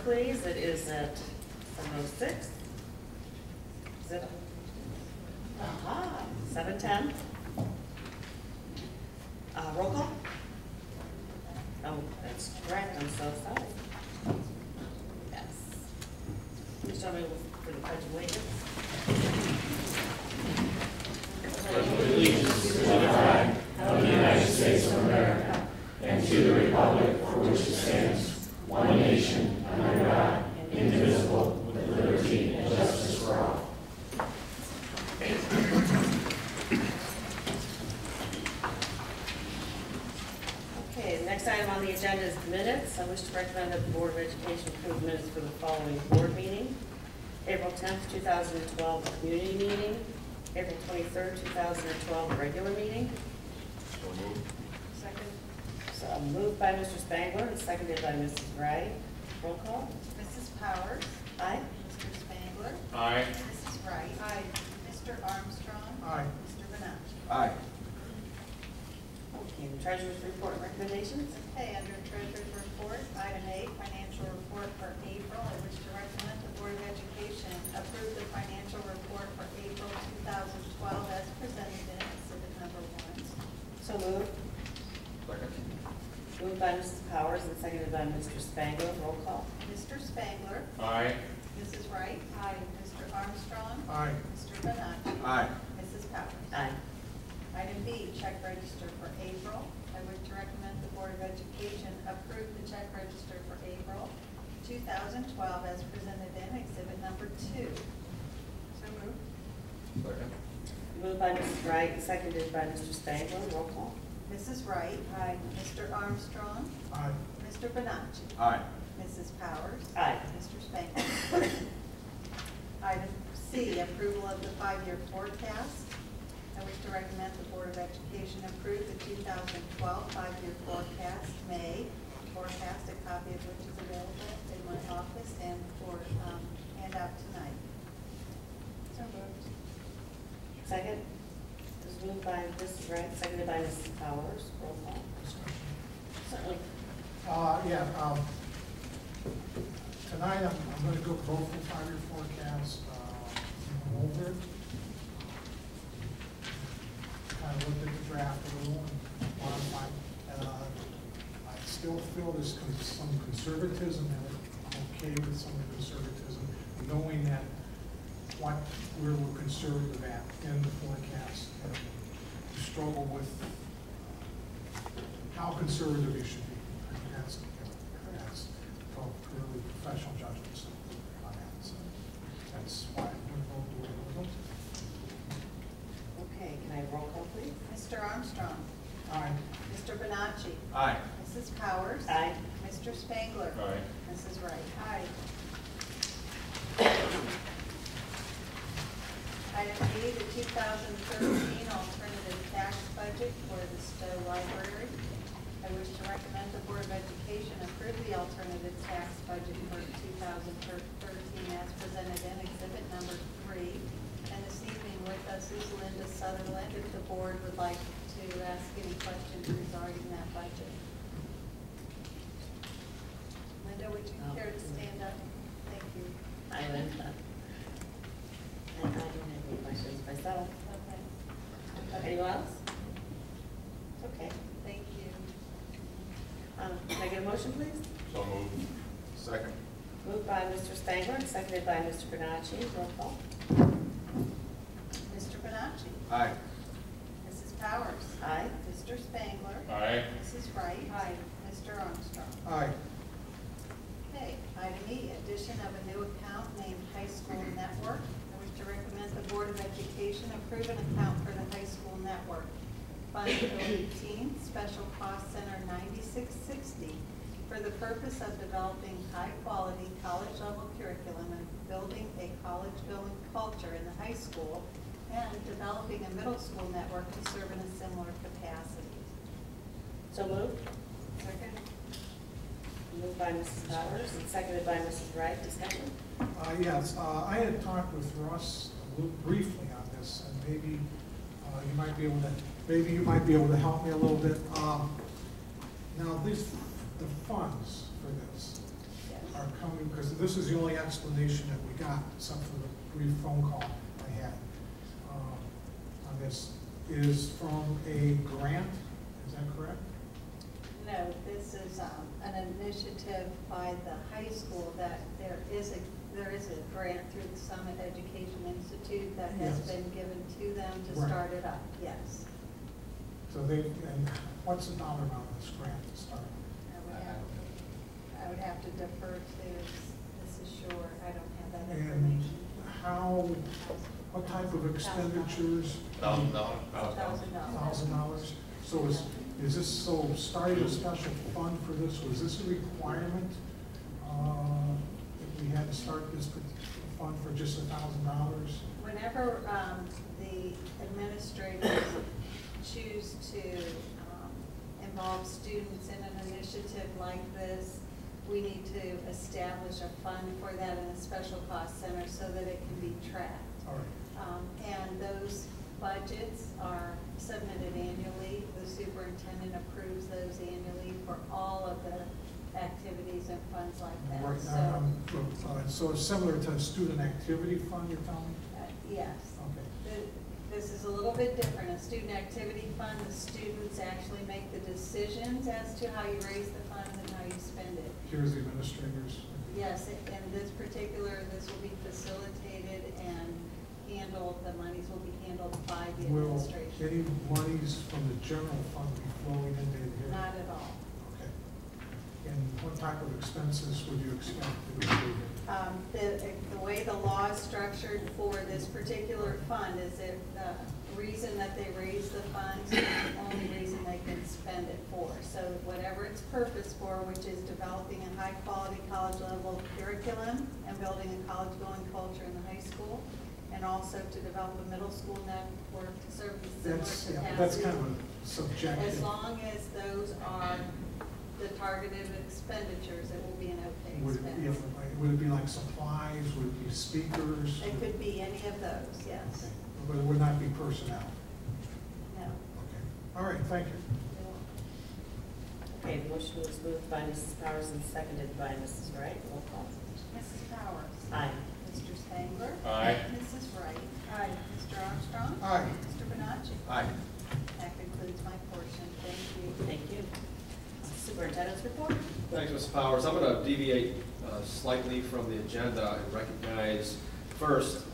please. It is at 7:06. Is it? Aha, 7:10. Roll call? Oh, that's correct. I'm so sorry. Yes. Please join me for the Pledge of Allegiance. Pledge of allegiance to the flag of the United States of America and to the republic for which it stands, one nation, under God, indivisible, with liberty and justice for all. Okay, the next item on the agenda is minutes. I wish to recommend that the Board of Education approve minutes for the following board meeting. April 10th, 2012, community meeting. April 23rd, 2012, regular meeting. So moved. Second. So moved by Mr. Spangler and seconded by Mrs. Wright. Roll call. Mrs. Powers. Aye. Mr. Spangler. Aye. Mrs. Wright. Aye. Mr. Armstrong. Aye. Mr. Bonacci. Aye. Okay, the treasurer's report and recommendations. Okay, under Treasurer's Report, item A, Financial Report for April. I wish to recommend the Board of Education approve the financial report for April 2012 as presented in Exhibit number 1. So moved. Second. Moved by Mrs. Powers and seconded by Mr. Spangler. Roll call. Mr. Spangler. Aye. Mrs. Wright. Aye. Mr. Armstrong. Aye. Mr. Bonacci. Aye. Mrs. Powers. Aye. Item B, check register for April. I would recommend the Board of Education approve the check register for April 2012 as presented in Exhibit number 2. So moved. Second. Moved by Mrs. Wright and seconded by Mr. Spangler. Roll call. Mrs. Wright. Aye. Mr. Armstrong. Aye. Mr. Bonacci. Aye. Mrs. Powers. Aye. Mr. Spangler. Item C, approval of the 5-year forecast. I wish to recommend the Board of Education approve the 2012 5-year forecast, May forecast, a copy of which is available in my office and for handout tonight. So moved. Second. It was moved by Mrs. Wright, seconded by Mrs. Powers. Roll call. Certainly. Tonight, I'm going to go both the 5-year forecast over it. Kind of looked at the draft a little and modified. I still feel there's some conservatism in it. I'm okay with some of the conservatism, knowing that where we're conservative at in the forecast. And we struggle with how conservative you should be. I mean, that's really professional judgments on that. So that's why I'm going to vote the way I'm going to. Okay, can I have roll call, please? Mr. Armstrong. Aye. Mr. Bonacci. Aye. Mrs. Powers. Aye. Mr. Spangler. Aye. Mrs. Wright. Aye. Item B, the 2013 alternative tax budget for the Stow Library. I wish to recommend the Board of Education approve the alternative tax budget for 2013 as presented in Exhibit number 3. And this evening with us is Linda Sutherland, if the board would like to ask any questions regarding that budget. Linda, would you care to stand up? Thank you. Hi, Linda. And I don't have any questions myself. Okay. Anyone else? Okay. Thank you. Can I get a motion, please? So moved. Second. Moved by Mr. Spangler and seconded by Mr. Bonacci. Roll call. Mr. Bonacci. Aye. Mrs. Powers. Aye. Mr. Spangler. Aye. Mrs. Wright. Aye. Mr. Armstrong. Aye. Okay, item E, addition of a new account named High School Network. I wish to recommend the Board of Education approve an account for the High School Network. Fund 18, Special Cost Center 9660, for the purpose of developing high-quality college-level curriculum and building a college-going culture in the high school, and developing a middle school network to serve in a similar capacity. So moved. Second. Moved by Mrs. Powers and seconded by Mrs. Wright. Discussion? Yes, I had talked with Russ a little briefly on this, and maybe you might be able to help me a little bit. Now, the funds for this, Yes. are coming, because this is the only explanation that we got, except for the brief phone call I had on this, is from a grant, is that correct? No, this is an initiative by the high school that there is a grant through the Summit Education Institute that has Yes. been given to them to Right. start it up, yes. So and what's the dollar amount of this grant to start? I would have to defer to Mrs. Shore, I don't have that And information. what type of expenditures? $1,000. $1,000. So is this, so starting a special fund for this, was this a requirement? That we had to start this fund for just $1,000? Whenever the administrators choose to involve students in an initiative like this, we need to establish a fund for that in a special cost center so that it can be tracked. All right. And those budgets are submitted annually. The superintendent approves those annually for all of the activities and funds like that. Right So, now, so it's similar to a student activity fund, you're telling me? yes. Okay. This is a little bit different. A student activity fund, the students actually make the decisions as to how you raise the funds and how you spend it. Here's the administrators. Yes, and this will be facilitated and handled, the monies will be handled by the Will administration. any monies from the general fund be flowing into here? Not at all. Okay. And what type of expenses would you expect to be included? The way the law is structured for this particular fund is that the reason that they raise the funds is the only reason they can spend it for. So whatever its purpose for, which is developing a high-quality college-level curriculum and building a college-going culture in the high school, and also to develop a middle school network to serve the similar That's, capacity. yeah, that's kind of a subjective. As long as those are the targeted expenditures, it will be an okay Would it be, expense. would it be like supplies, would it be speakers? It could be any of those, yes. Okay. But it would not be personnel? No. Okay. All right, thank you. Okay, the motion was moved by Mrs. Powers and seconded by Mrs. Wright. Roll call. Mrs. Powers? Aye. Mr. Spangler? Aye. Mrs. Wright? Aye. Mr. Armstrong? Aye. Mr. Bonacci? Aye. That concludes my portion. Thank you. Thank you. Superintendent's report. Thanks, Mrs. Powers. I'm going to deviate slightly from the agenda and recognize first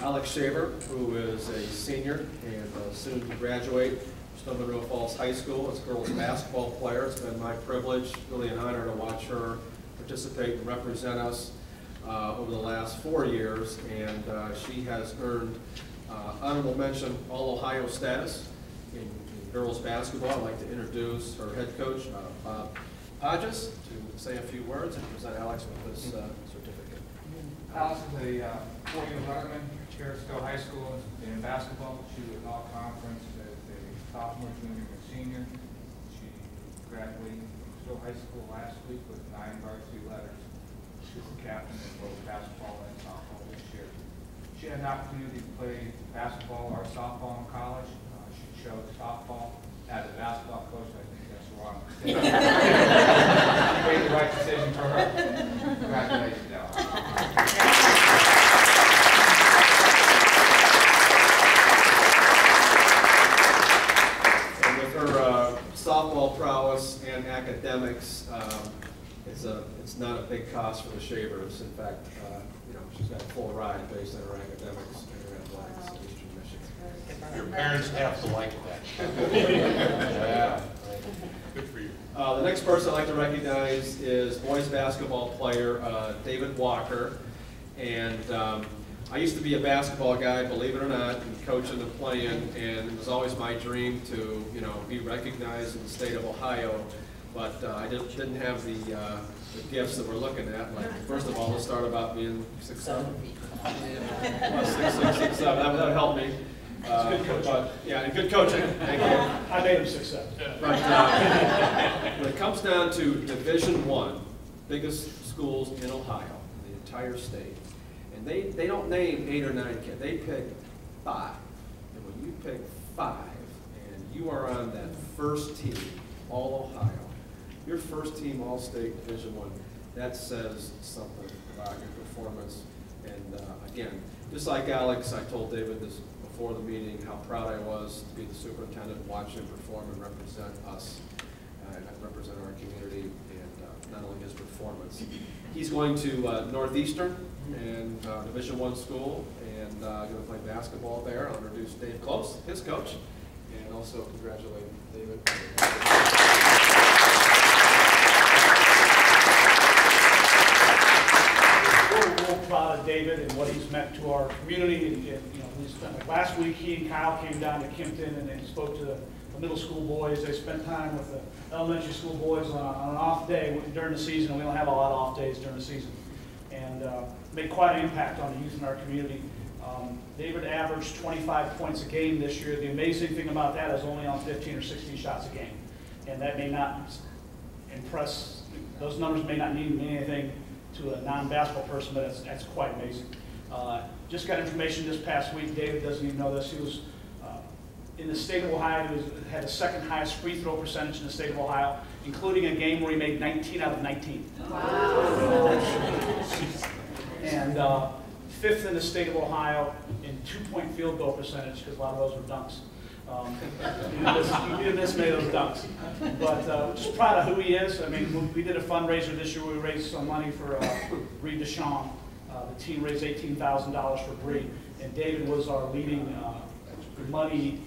Alex Shaver, who is a senior and soon to graduate Stow Munroe-Falls High School as a girls basketball player. It's been my privilege, really an honor to watch her participate and represent us over the last 4 years, and she has earned honorable mention All-Ohio status in girls basketball. I'd like to introduce her head coach, Bob Hodges, to say a few words and present Alex with this certificate. Alice is a 4-year letterman here at Stow High School in basketball. She was all conference as a sophomore, junior, and senior. She graduated from Stow High School last week with 9 varsity letters. She's the captain in both basketball and softball this year. She had an opportunity to play basketball or softball in college. She chose softball. As a basketball coach, I think that's wrong. She made the right decision for her. Congratulations, Alice. And with her softball prowess and academics, it's not a big cost for the Shavers. In fact, she's got a full ride based on her academics and her athletics at Eastern Michigan. Your parents have to like that. Yeah. Good for you. The next person I'd like to recognize is boys basketball player David Walker. And I used to be a basketball guy, believe it or not, and coaching and playing, and it was always my dream to, be recognized in the state of Ohio. But I didn't have the gifts that we're looking at. Like, first of all, let's start about being 6'7". 6'6", 6'7". That would help me. Good coaching. Yeah, and good coaching. Thank you. I made him 6'7". But when it comes down to Division I, biggest schools in Ohio, the entire state, and they don't name 8 or 9 kids, they pick 5. And when you pick 5, and you are on that first team, all Ohio, your first team All-State Division I, that says something about your performance. And again, just like Alex, I told David this before the meeting, how proud I was to be the superintendent, watch him perform and represent us, and represent our community, and not only his performance. He's going to Northeastern and Division I school, and going to play basketball there. I'll introduce Dave Close, his coach, and also congratulate David. We're real proud of David and what he's meant to our community. And, you know, we spent, like last week, he and Kyle came down to Kimpton and they spoke to the middle school boys. They spent time with the elementary school boys on an off day during the season. And we don't have a lot of off days during the season. And made quite an impact on the youth in our community. David averaged 25 points a game this year. The amazing thing about that is only on 15 or 16 shots a game. And that may not impress, those numbers may not mean anything to a non-basketball person, but that's quite amazing. Just got information this past week. David doesn't even know this. He was in the state of Ohio. He had the second highest free throw percentage in the state of Ohio, including a game where he made 19 out of 19. Wow. And fifth in the state of Ohio in 2-point field goal percentage, because a lot of those were dunks. He didn't miss many of those dunks. But just proud of who he is. I mean, we did a fundraiser this year where we raised some money for Bree Deschamps. The team raised $18,000 for Bree. And David was our leading money,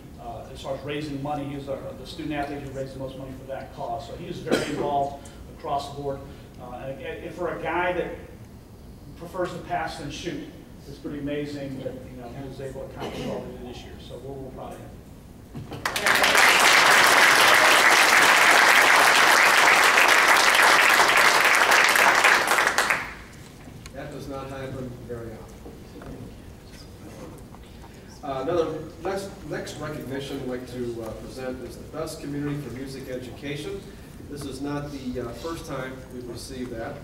as far as raising money. He was the student athlete who raised the most money for that cause. So he was very involved across the board. And for a guy that prefers to pass than shoot, it's pretty amazing that he was able to accomplish all he did this year. So we're proud of him. That does not happen very often. Next recognition I'd like to present is the Best Community for Music Education. This is not the first time we've received that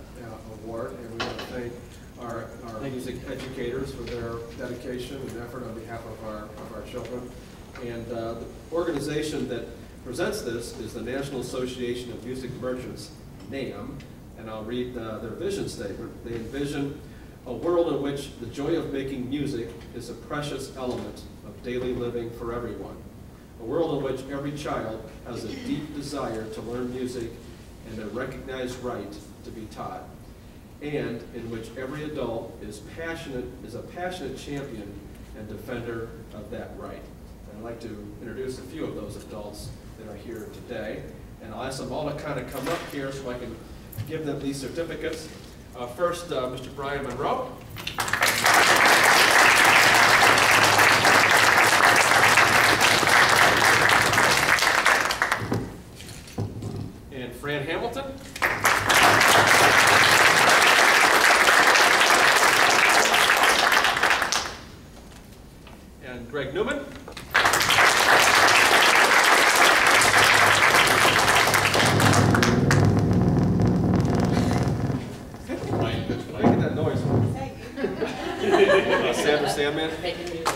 award, and we want to thank our music educators for their dedication and effort on behalf of our children. And the organization that presents this is the National Association of Music Merchants, NAM, and I'll read their vision statement. They envision a world in which the joy of making music is a precious element of daily living for everyone. A world in which every child has a deep desire to learn music and a recognized right to be taught, and in which every adult is a passionate champion and defender of that right. And I'd like to introduce a few of those adults that are here today, and I'll ask them all to kind of come up here so I can give them these certificates. First, Mr. Brian Monroe. And Fran Hamilton. And Greg Newman. Making that noise. Sandra Sandman. Making music.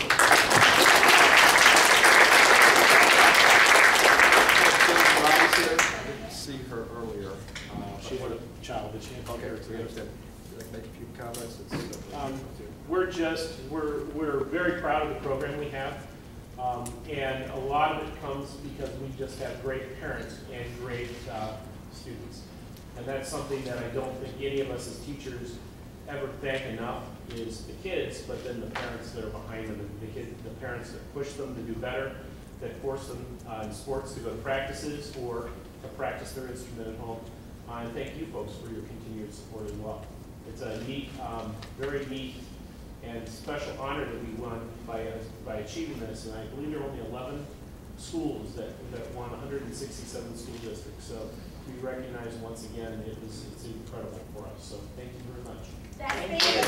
See her earlier. She had a child that she had to Okay, care so you understand. Make a few comments. We're very proud of the program we have, and a lot of it comes because we just have great parents and great students, and that's something that I don't think any of us as teachers ever thank enough is the kids, but then the parents that are behind them, the parents that push them to do better, that force them in sports to go to practices or to practice their instrument at home. And thank you folks for your continued support as well. It's a neat, very neat and special honor that we won by achieving this, and I believe there are only 11 schools that won 167 school districts. So to be recognized once again, it's incredible for us. So thank you very much. Thank you.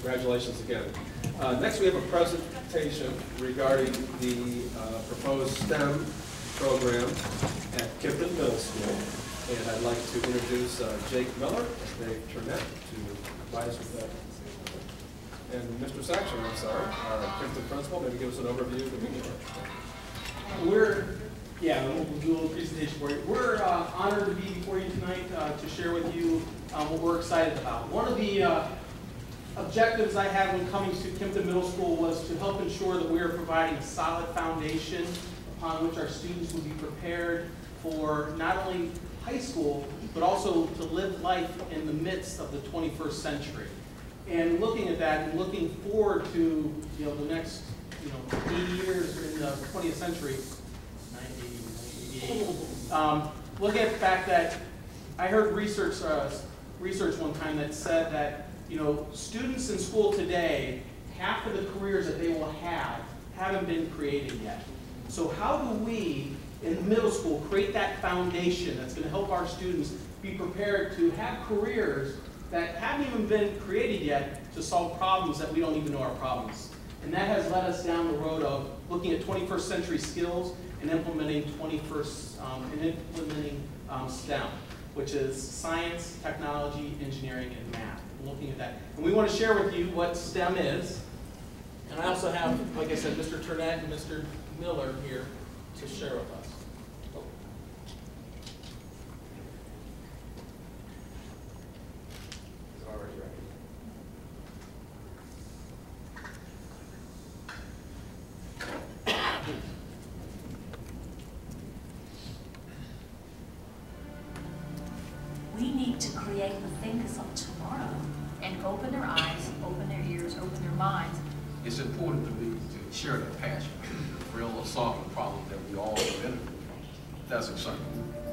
Congratulations again. Next, we have a presentation regarding the proposed STEM program at Kimpton Middle School. And I'd like to introduce Jake Miller and Dave Turnett to provide us with that. And Mr. Saxon, I'm sorry, our Kimpton principal, maybe give us an overview of the meeting. We'll do a little presentation for you. We're honored to be before you tonight to share with you what we're excited about. One of the objectives I had when coming to Kempton Middle School was to help ensure that we are providing a solid foundation upon which our students will be prepared for not only high school, but also to live life in the midst of the 21st century. And looking at that and looking forward to the next 80 years in the 20th century, 1988. Look at the fact that I heard research one time that said that students in school today, half of the careers that they will have haven't been created yet. So how do we in middle school create that foundation that's going to help our students be prepared to have careers that haven't even been created yet to solve problems that we don't even know are problems? And that has led us down the road of looking at 21st century skills and implementing STEM, which is science, technology, engineering, and math. We're looking at that. And we want to share with you what STEM is. And I also have, like I said, Mr. Turnett and Mr. Miller here to share with us. It's already ready. We need to create the thinkers of tomorrow and open their eyes, open their ears, open their minds. It's important to share that passion, the real solving the problem that we all benefit from. That's exciting.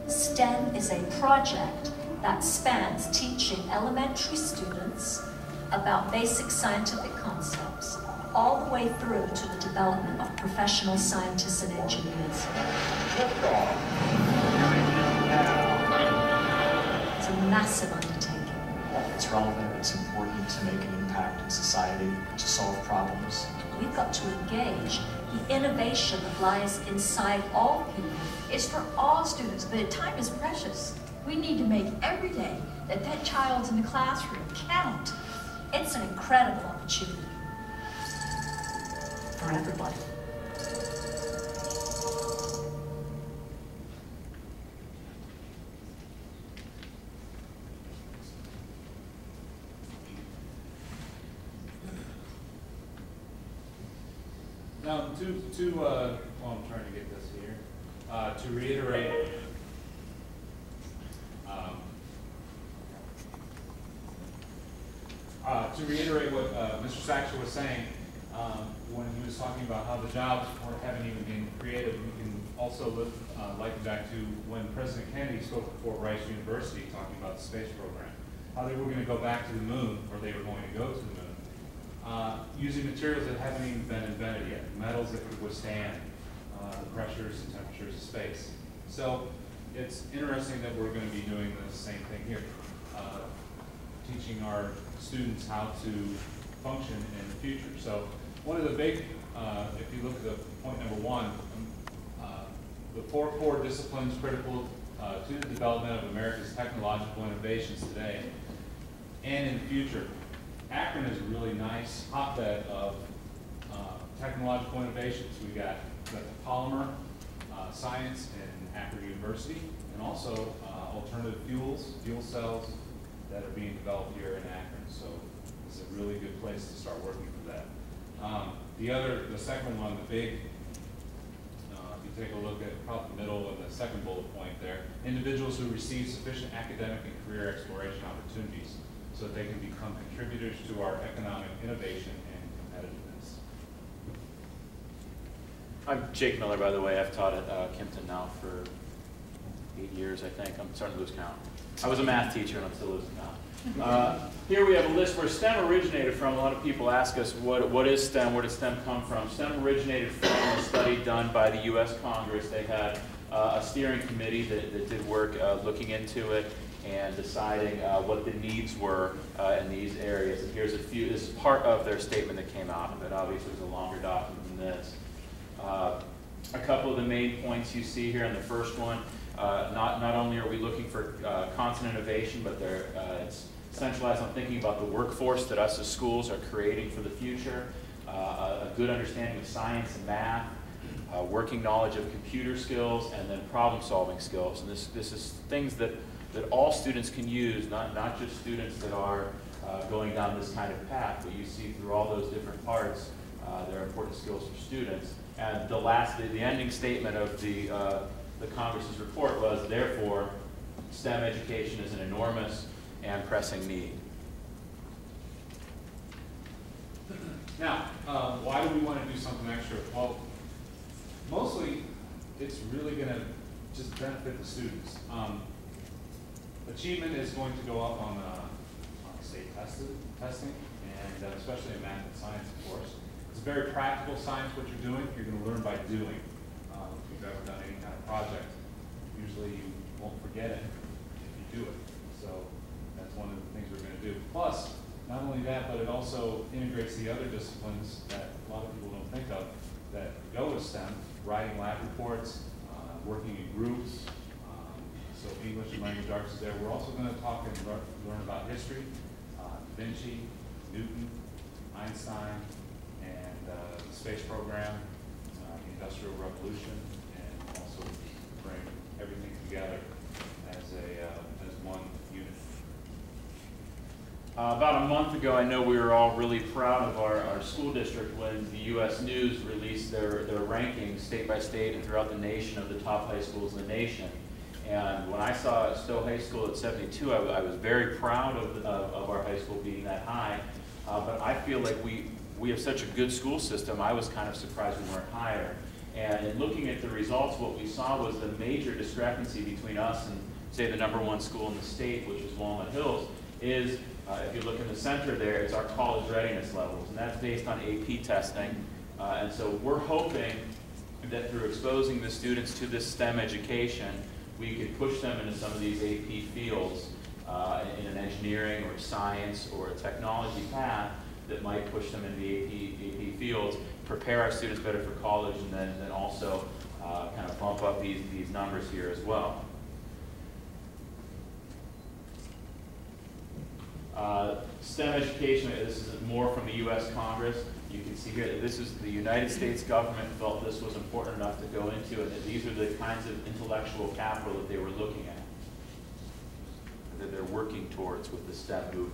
STEM is a project that spans teaching elementary students about basic scientific concepts all the way through to the development of professional scientists and engineers. It's a massive undertaking. It's relevant, it's important to make an impact in society, to solve problems. We've got to engage the innovation that lies inside all people. It's for all students, but time is precious. We need to make every day that child's in the classroom count. It's an incredible opportunity for everybody. Now, I'm trying to get this here. To reiterate, what Mr. Saxer was saying when he was talking about how the jobs haven't even been created, we can also look like back to when President Kennedy spoke at Fort Rice University talking about the space program, how they were going to go back to the moon, or they were going to go to the moon. Using materials that haven't even been invented yet, metals that could withstand the pressures and temperatures of space. So it's interesting that we're going to be doing the same thing here, teaching our students how to function in the future. So one of the big, if you look at the point number one, the 4 core disciplines critical to the development of America's technological innovations today and in the future. Akron is a really nice hotbed of technological innovations. We got the polymer science in Akron University, and also alternative fuels, fuel cells that are being developed here in Akron. So it's a really good place to start working for that. The second one, the big, if you take a look at probably the middle of the second bullet point there, individuals who receive sufficient academic and career exploration opportunities so that they can become contributors to our economic innovation and competitiveness. I'm Jake Miller, by the way. I've taught at Kempton now for 8 years, I think. I'm starting to lose count. I was a math teacher, and I'm still losing count. Here we have a list where STEM originated from. A lot of people ask us, what is STEM? Where does STEM come from? STEM originated from a study done by the U.S. Congress. They had a steering committee that did work looking into it and deciding what the needs were in these areas. And here's a few. This is part of their statement that came out of it. Obviously, it's a longer document than this. A couple of the main points you see here in the first one, not only are we looking for constant innovation, but it's centralized on thinking about the workforce that us as schools are creating for the future, a good understanding of science and math, working knowledge of computer skills, and then problem-solving skills. And this is things that all students can use, not just students that are going down this kind of path, but you see through all those different parts, there are important skills for students. And the ending statement of the Congress's report was, therefore, STEM education is an enormous and pressing need. Now, why do we want to do something extra? Well, mostly it's really going to just benefit the students. Achievement is going to go up on state testing, and especially in math and science, of course. It's very practical science, what you're doing. You're going to learn by doing. If you've ever done any kind of project, usually you won't forget it if you do it. So that's one of the things we're going to do. Plus, not only that, but it also integrates the other disciplines that a lot of people don't think of that go with STEM, writing lab reports, working in groups. So English and language arts is there. We're also going to talk and learn about history, Da Vinci, Newton, Einstein, and the space program, the Industrial Revolution, and also bring everything together as one unit. About a month ago, I know we were all really proud of our school district when the U.S. News released their rankings state by state and throughout the nation of the top high schools in the nation. And when I saw Stow High School at 72, I was very proud of our high school being that high. But I feel like we have such a good school system, I was kind of surprised we weren't higher. And in looking at the results, what we saw was the major discrepancy between us and, say, the #1 school in the state, which is Walnut Hills, is, if you look in the center there, it's our college readiness levels. And that's based on AP testing. And so we're hoping that through exposing the students to this STEM education, we could push them into some of these AP fields in an engineering or science or a technology path that might push them into the AP fields, prepare our students better for college, and then also kind of bump up these numbers here as well. STEM education, this is more from the U.S. Congress. You can see here that this is the United States government felt this was important enough to go into, and that these are the kinds of intellectual capital that they were looking at, that they're working towards with the STEM movement.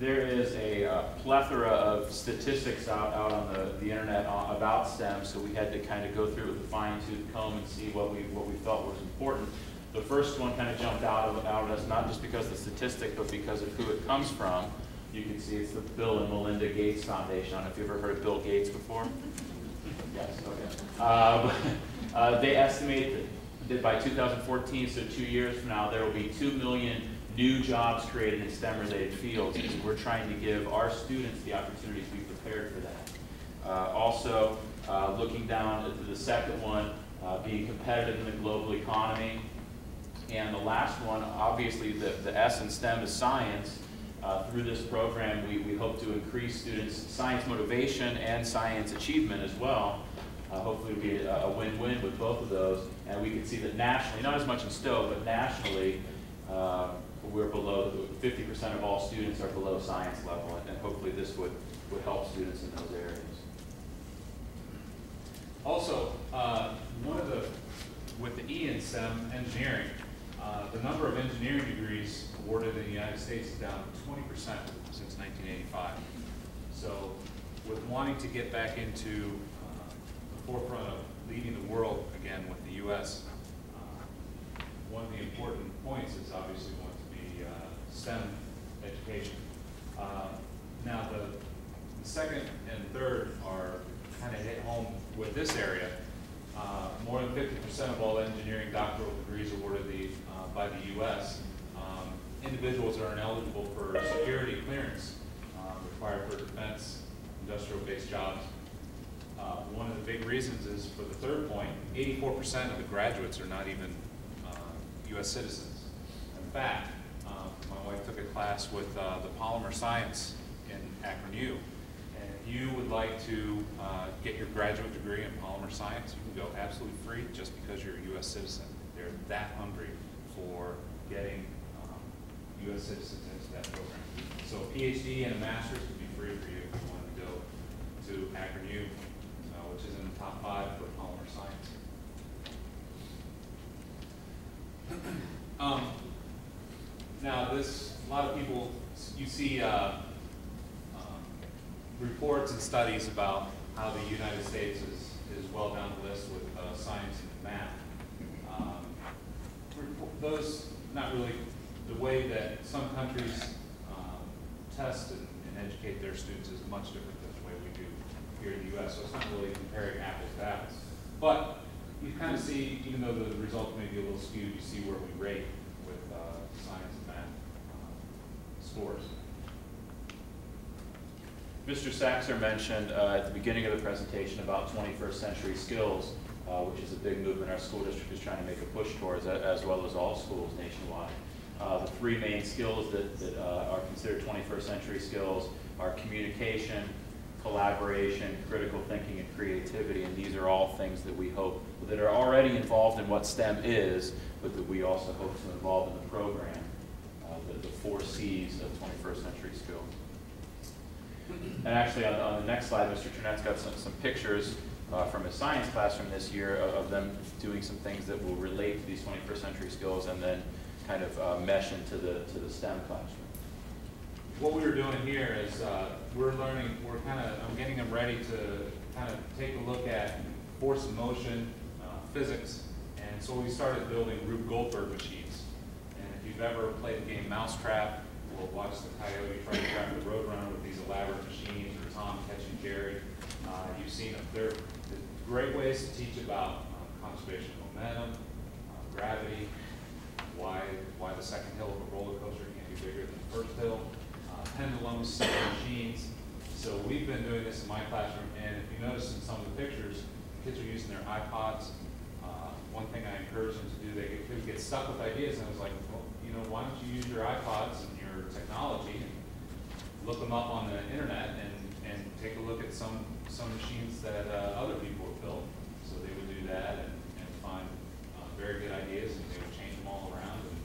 There is a plethora of statistics out on the internet about STEM, so we had to kind of go through it with a fine-tooth comb and see what we felt was important. The first one kind of jumped out at us, not just because of the statistic, but because of who it comes from. You can see it's the Bill and Melinda Gates Foundation. I don't know if you've ever heard of Bill Gates before? Yes, okay. They estimate that by 2014, so 2 years from now, there will be 2 million new jobs created in STEM-related fields. And we're trying to give our students the opportunity to be prepared for that. Also, looking down at the second one, being competitive in the global economy. And the last one, obviously, the S in STEM is science. Through this program, we hope to increase students' science motivation and science achievement as well. Hopefully it'll be a win-win with both of those. And we can see that nationally, not as much in Stow, but nationally, we're below, 50% of all students are below science level. And hopefully this would help students in those areas. Also, with the E in STEM, engineering, the number of engineering degrees awarded in the United States is down 20% since 1985. So with wanting to get back into the forefront of leading the world again with the U.S., one of the important points is obviously going to be STEM education. Now the second and third are kind of hit home with this area. More than 50% of all engineering doctoral degrees awarded by the U.S. Individuals are ineligible for security clearance required for defense, industrial-based jobs. One of the big reasons is, for the third point, 84% of the graduates are not even U.S. citizens. In fact, my wife took a class with the polymer science in Akron U. And if you would like to get your graduate degree in polymer science, you can go absolutely free just because you're a U.S. citizen. They're that hungry for getting U.S. citizens into that program. So a PhD and a master's would be free for you if you want to go to Akron U, which is in the top 5 for polymer science. Now this, a lot of people, you see reports and studies about how the United States is well down the list with science and math. Those, not really, the way that some countries test and educate their students is much different than the way we do here in the U.S., so it's not really comparing apples to apples. But you kind of see, even though the results may be a little skewed, you see where we rate with science and math scores. Mr. Saxer mentioned at the beginning of the presentation about 21st century skills, which is a big movement our school district is trying to make a push towards, as well as all schools nationwide. The 3 main skills that are considered 21st century skills are communication, collaboration, critical thinking, and creativity, and these are all things that we hope that are already involved in what STEM is, but that we also hope to involve in the program, the 4 C's of 21st century skills. And actually, on the next slide, Mr. Trinette's got some pictures from his science classroom this year of them doing some things that will relate to these 21st century skills and then kind of mesh into the STEM classroom. What we were doing here is I'm getting them ready to kind of take a look at force of motion, physics, and so we started building Rube Goldberg machines. And if you've ever played the game Mousetrap, or watched the Coyote try to trap the Roadrunner with these elaborate machines, or Tom catching Jerry, you've seen them. They're great ways to teach about conservation of momentum, gravity, why the second hill of a roller coaster can't be bigger than the first hill, pendulums, machines. So we've been doing this in my classroom, and if you notice in some of the pictures, kids are using their iPods. One thing I encourage them to do, they get stuck with ideas, and I was like, well, you know, why don't you use your iPods and your technology and look them up on the internet and take a look at some machines that other people have built. So they would do that and find very good ideas, and they would change them all around and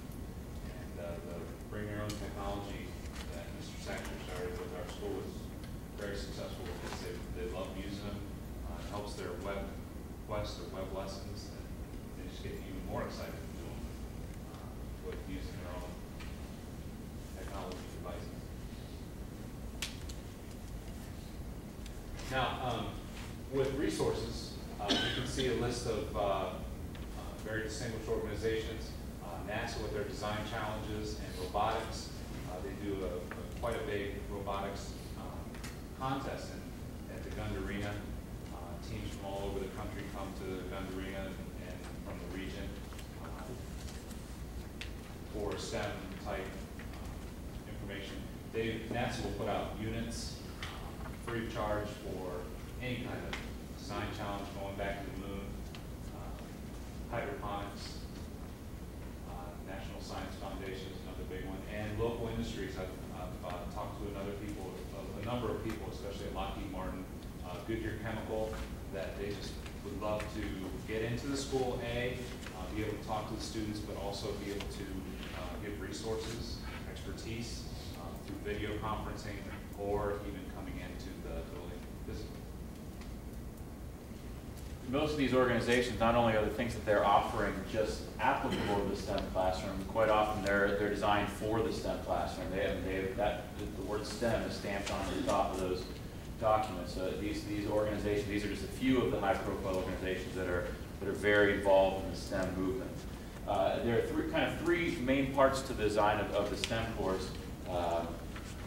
bring their own technology that Mr. Saxer started with our school was very successful with this. They love using them. It helps their web quest or web lessons, and they just get even more excited to do them with using their own technology devices. Now, with resources, you can see a list of very distinguished organizations. NASA with their design challenges and robotics. They do quite a big robotics contest at the Gund Arena. Teams from all over the country come to the Gund Arena and from the region for STEM type information. NASA will put out units free of charge for any kind of design challenge, going back to the moon, hydroponics, National Science Foundation is another big one, and local industries. I've talked to a number of people, especially at Lockheed Martin, Goodyear Chemical, that they just would love to get into the school, be able to talk to the students, but also be able to give resources, expertise through video conferencing, or even coming into the building physically. Most of these organizations, not only are the things that they're offering just applicable to the STEM classroom, quite often they're designed for the STEM classroom. The word STEM is stamped on the top of those documents. So these organizations, these are just a few of the high-profile organizations that are very involved in the STEM movement. There are three main parts to the design of the STEM course.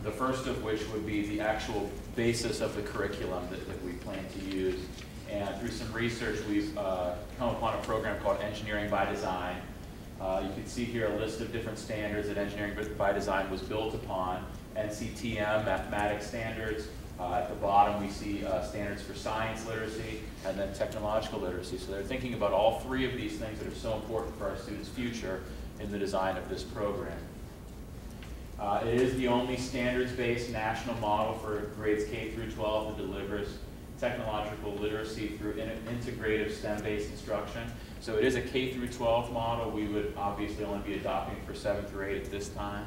The first of which would be the actual basis of the curriculum that we plan to use. And through some research, we've come upon a program called Engineering by Design. You can see here a list of different standards that Engineering by Design was built upon. NCTM, mathematics standards. At the bottom, we see standards for science literacy and then technological literacy. So they're thinking about all three of these things that are so important for our students' future in the design of this program. It is the only standards-based national model for grades K through 12 that delivers technological literacy through integrative STEM-based instruction. So it is a K through 12 model. We would obviously only be adopting for 7th through 8th at this time.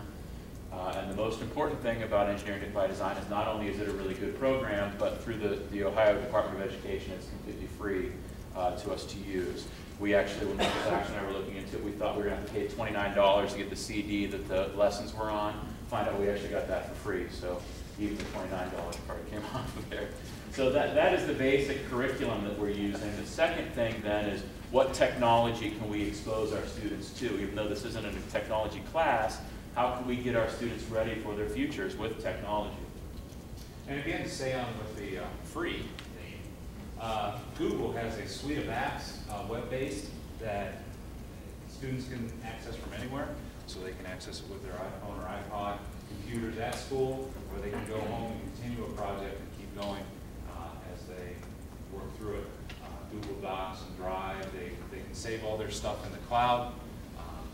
And the most important thing about Engineering by Design is not only is it a really good program, but through the Ohio Department of Education, it's completely free to us to use. We actually, when Mr. Saxon and I were looking into it, we thought we were going to have to pay $29 to get the CD that the lessons were on. Find out we actually got that for free, so even the $29 part came off of there. So that is the basic curriculum that we're using. The second thing then is what technology can we expose our students to? Even though this isn't a technology class, how can we get our students ready for their futures with technology? And again, to stay on with the free theme, Google has a suite of apps, web-based, that students can access from anywhere. So they can access it with their iPhone or iPod, computers at school, or they can go home and continue a project and keep going as they work through it. Google Docs and Drive, they can save all their stuff in the cloud,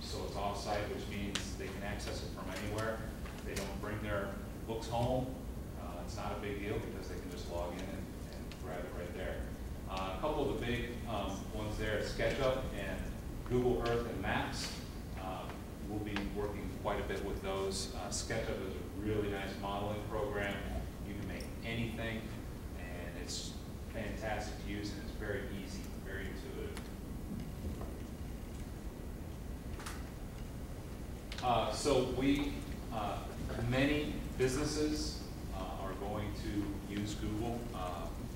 so it's off-site, which means they can access it from anywhere. They don't bring their books home. It's not a big deal because they can just log in and grab it right there. A couple of the big ones there, SketchUp and Google Earth and Maps. We'll be working quite a bit with those. SketchUp is a really nice modeling program. You can make anything, and it's fantastic to use, and it's very easy, very intuitive. So many businesses are going to use Google.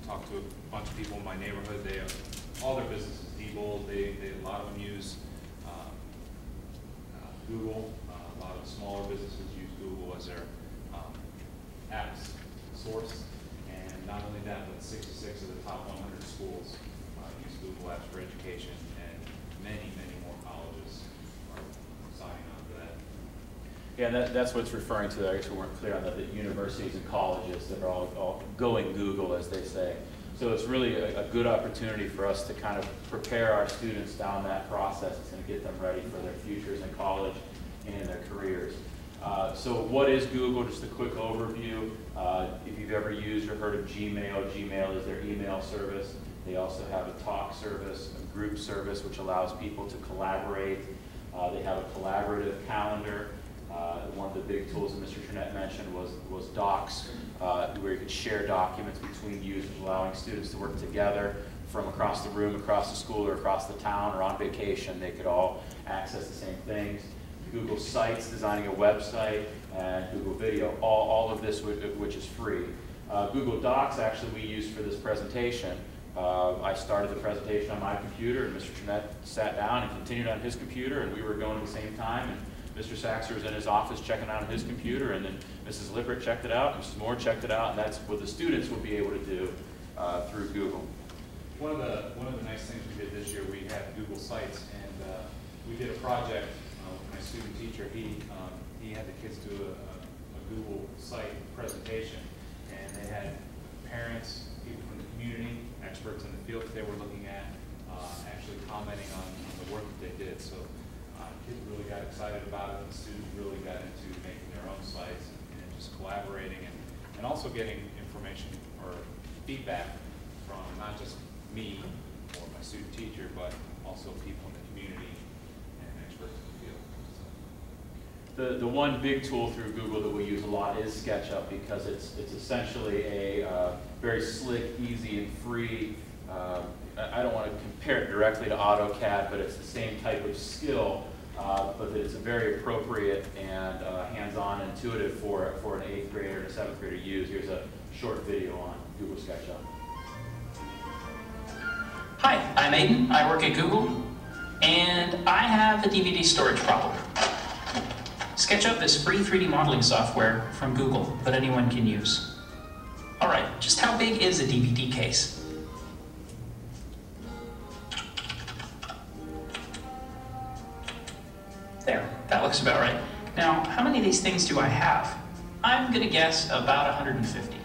Talked to a bunch of people in my neighborhood. They have all their businesses, Diebold, a lot of them use Google. A lot of smaller businesses use Google as their apps source. And not only that, but 66 of the top 100 schools use Google Apps for Education, and many, many more colleges are signing on to that. Yeah, that's what it's referring to. I guess we weren't clear on that, the universities and colleges that are all going Google, as they say. So it's really a good opportunity for us to kind of prepare our students down that process and get them ready for their futures in college and in their careers. So what is Google? Just a quick overview. If you've ever used or heard of Gmail, Gmail is their email service. They also have a talk service, a group service, which allows people to collaborate. They have a collaborative calendar. One of the big tools that Mr. Trinette mentioned was Docs, where you could share documents between users, allowing students to work together from across the room, across the school, or across the town, or on vacation. They could all access the same things. Google Sites, designing a website, and Google Video, all of this which is free. Google Docs, actually, we used for this presentation. I started the presentation on my computer, and Mr. Trinette sat down and continued on his computer, and we were going at the same time. And Mr. Saxer was in his office checking out on his computer, and then Mrs. Lippert checked it out, Mrs. Moore checked it out, and that's what the students will be able to do through Google. One of the nice things we did this year, we had Google Sites, and we did a project with my student teacher. He had the kids do a Google Site presentation, and they had parents, people from the community, experts in the field that they were looking at, actually commenting on the work that they did. So kids really got excited about it, and students really got into making their own sites and just collaborating and also getting information or feedback from not just me or my student teacher, but also people in the community and experts in the field. So. The one big tool through Google that we use a lot is SketchUp, because it's essentially a very slick, easy, and free. I don't want to compare it directly to AutoCAD, but it's the same type of skill. But that it's a very appropriate and hands-on, intuitive for an 8th grader and a 7th grader to use. Here's a short video on Google SketchUp. Hi, I'm Aiden. I work at Google, and I have a DVD storage problem. SketchUp is free 3D modeling software from Google that anyone can use. All right, just how big is a DVD case? There, that looks about right. Now, how many of these things do I have? I'm gonna guess about 150.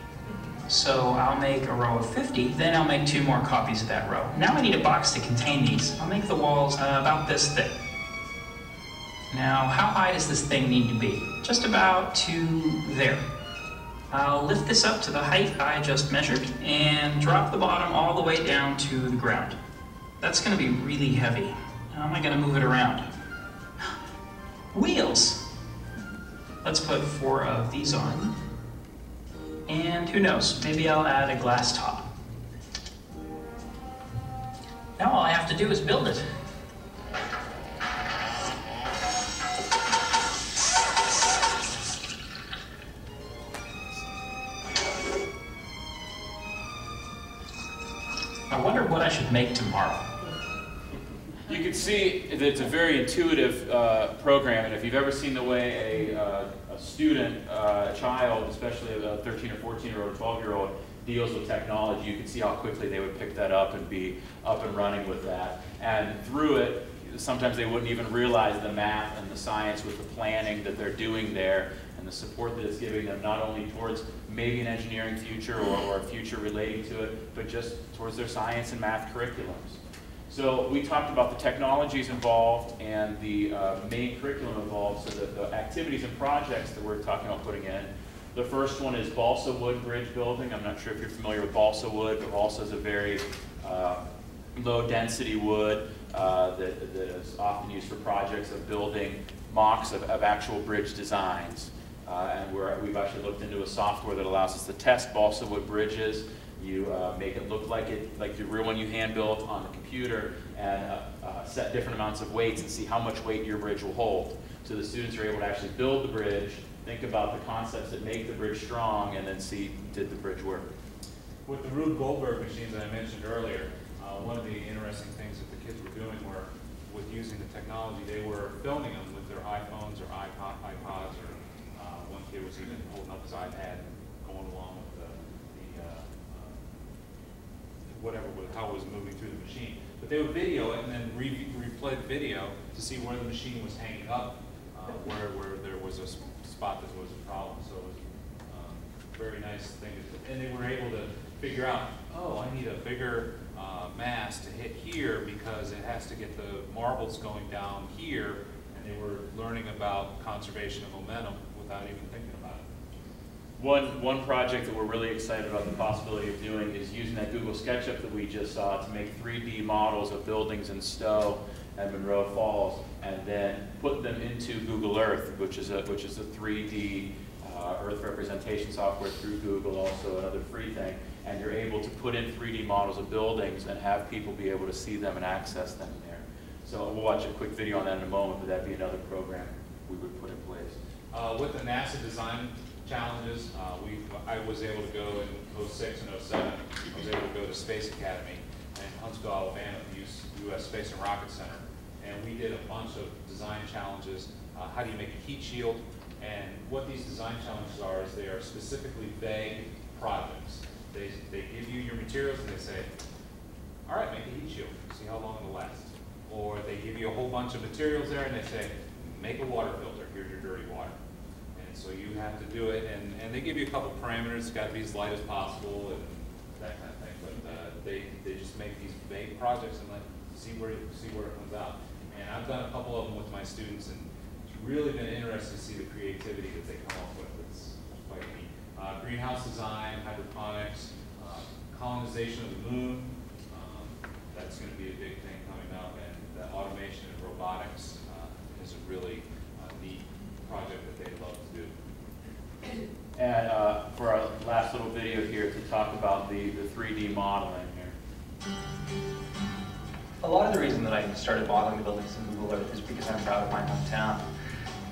So I'll make a row of 50, then I'll make 2 more copies of that row. Now I need a box to contain these. I'll make the walls about this thick. Now, how high does this thing need to be? Just about to there. I'll lift this up to the height I just measured and drop the bottom all the way down to the ground. That's gonna be really heavy. How am I gonna move it around? Wheels! Let's put 4 of these on. And who knows, maybe I'll add a glass top. Now all I have to do is build it. I wonder what I should make tomorrow. You can see that it's a very intuitive program, and if you've ever seen the way a student, a child, especially a 13 or 14-year-old or 12-year-old, deals with technology, you can see how quickly they would pick that up and be up and running with that. And through it, sometimes they wouldn't even realize the math and the science with the planning that they're doing there and the support that it's giving them, not only towards maybe an engineering future or a future relating to it, but just towards their science and math curriculums. So we talked about the technologies involved and the main curriculum involved, so that the activities and projects that we're talking about putting in. The first one is balsa wood bridge building. I'm not sure if you're familiar with balsa wood, but balsa is a very low density wood that is often used for projects of building mocks of actual bridge designs. And we've actually looked into a software that allows us to test balsa wood bridges. You make it look like the real one you hand built on the computer, and set different amounts of weights and see how much weight your bridge will hold. So the students are able to actually build the bridge, think about the concepts that make the bridge strong, and then see, did the bridge work? With the Rube Goldberg machines that I mentioned earlier, one of the interesting things that the kids were doing were, with using the technology, they were filming them with their iPhones or iPods, or one kid was even holding up his iPad and going along with how it was moving through the machine. But they would video it and then replay the video to see where the machine was hanging up, where there was a spot that was a problem. So it was a very nice thing. And they were able to figure out, oh, I need a bigger mass to hit here because it has to get the marbles going down here. And they were learning about conservation of momentum without even thinking about it. One project that we're really excited about the possibility of doing is using that Google SketchUp that we just saw to make 3D models of buildings in Stow and Munroe-Falls, and then put them into Google Earth, which is a 3D Earth representation software through Google, also another free thing. And you're able to put in 3D models of buildings and have people be able to see them and access them there. So we'll watch a quick video on that in a moment, but that'd be another program we would put in place. With the NASA design challenges, I was able to go in 06 and 07. I was able to go to Space Academy in Huntsville, Alabama, the U.S. Space and Rocket Center. And we did a bunch of design challenges. How do you make a heat shield? And what these design challenges are is they are specifically vague projects. They give you your materials and they say, all right, make a heat shield, see how long it'll last. Or they give you a whole bunch of materials there and they say, make a water filter, here's your dirty water. And so you have to do it, and they give you a couple parameters. It's got to be as light as possible and that kind of thing. But they just make these vague projects and see where it comes out. And I've done a couple of them with my students, and it's really been interesting to see the creativity that they come up with. It's quite neat. Greenhouse design, hydroponics, colonization of the moon. That's going to be a big thing coming up, and the automation and robotics is a really neat project that they love to do. And for our last little video here to talk about the 3D modeling here. A lot of the reason that I started modeling the buildings in Google Earth is because I'm proud of my hometown.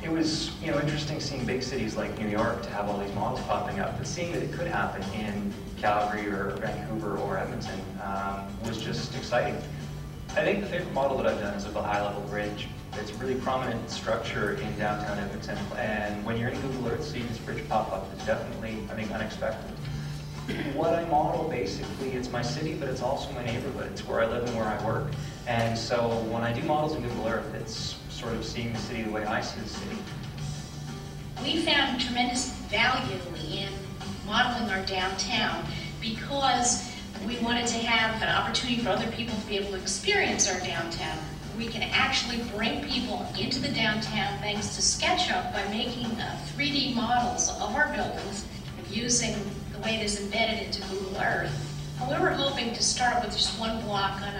It was, interesting seeing big cities like New York to have all these models popping up, but seeing that it could happen in Calgary or Vancouver or Edmonton was just exciting. I think the favorite model that I've done is of a high-level bridge. It's a really prominent structure in downtown Edmonton, and when you're in Google Earth, seeing this bridge pop up is definitely, unexpected. What I model, basically, it's my city, but it's also my neighborhood. It's where I live and where I work. And so when I do models in Google Earth, it's sort of seeing the city the way I see the city. We found tremendous value in modeling our downtown because we wanted to have an opportunity for other people to be able to experience our downtown. We can actually bring people into the downtown thanks to SketchUp by making 3D models of our buildings using the way it is embedded into Google Earth. And we were hoping to start with just one block on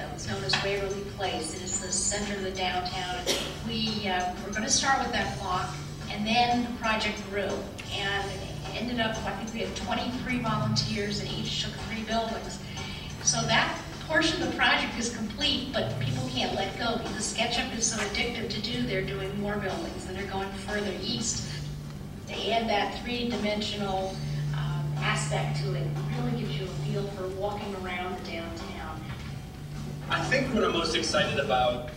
what's known as Waverly Place. It is the center of the downtown. And we're going to start with that block, And then the project grew, and it ended up, I think we had 23 volunteers and each took 3 buildings. So that portion of the project is complete, but people can't let go because SketchUp is so addictive to do. They're doing more buildings and they're going further east. They add that 3-dimensional aspect to it. It really gives you a feel for walking around the downtown. I think what I'm most excited about.